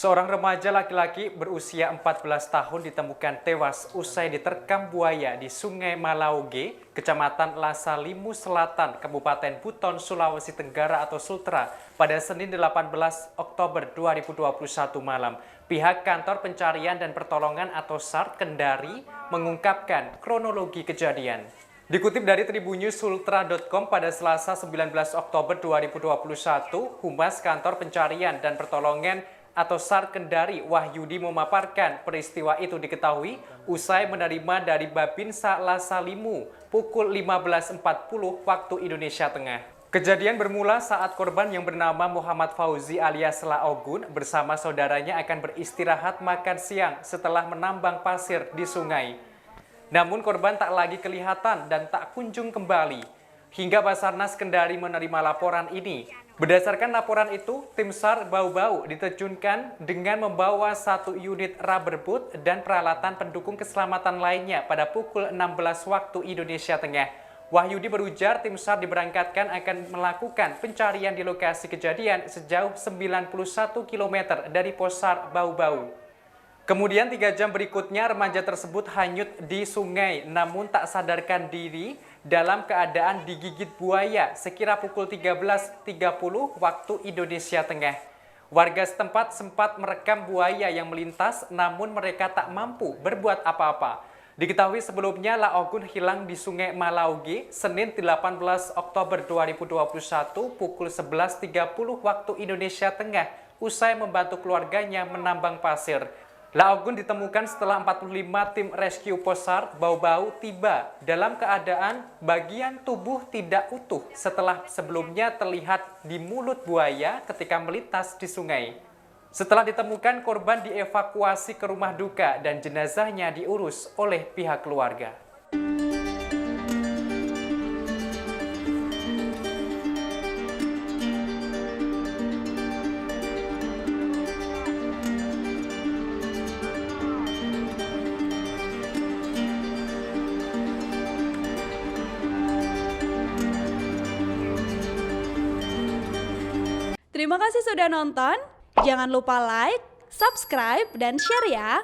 Seorang remaja laki-laki berusia 14 tahun ditemukan tewas usai diterkam buaya di Sungai Malauge, Kecamatan Lasalimu Selatan, Kabupaten Buton, Sulawesi Tenggara atau Sultra pada Senin 18 Oktober 2021 malam. Pihak Kantor Pencarian dan Pertolongan atau SAR Kendari mengungkapkan kronologi kejadian. Dikutip dari tribunnews.sultra.com pada Selasa 19 Oktober 2021, Humas Kantor Pencarian dan Pertolongan atau SAR Kendari Wahyudi memaparkan peristiwa itu diketahui usai menerima dari Babinsa Lasalimu pukul 15.40 waktu Indonesia Tengah. Kejadian bermula saat korban yang bernama Muhammad Fauzi alias Laogun bersama saudaranya akan beristirahat makan siang setelah menambang pasir di sungai. Namun korban tak lagi kelihatan dan tak kunjung kembali. Hingga Basarnas Kendari menerima laporan ini. Berdasarkan laporan itu, tim SAR Bau-Bau diterjunkan dengan membawa 1 unit rubber boat dan peralatan pendukung keselamatan lainnya pada pukul 16 waktu Indonesia Tengah. Wahyudi berujar tim SAR diberangkatkan akan melakukan pencarian di lokasi kejadian sejauh 91 km dari pos SAR Bau-Bau. Kemudian 3 jam berikutnya remaja tersebut hanyut di sungai namun tak sadarkan diri dalam keadaan digigit buaya sekira pukul 13.30 waktu Indonesia Tengah. Warga setempat sempat merekam buaya yang melintas namun mereka tak mampu berbuat apa-apa. Diketahui sebelumnya Laogun hilang di Sungai Malauge Senin 18 Oktober 2021 pukul 11.30 waktu Indonesia Tengah usai membantu keluarganya menambang pasir. Laogun ditemukan setelah 45 tim rescue posar Bau-Bau tiba dalam keadaan bagian tubuh tidak utuh setelah sebelumnya terlihat di mulut buaya ketika melintas di sungai. Setelah ditemukan, korban dievakuasi ke rumah duka dan jenazahnya diurus oleh pihak keluarga. Terima kasih sudah nonton. Jangan lupa like, subscribe, dan share ya.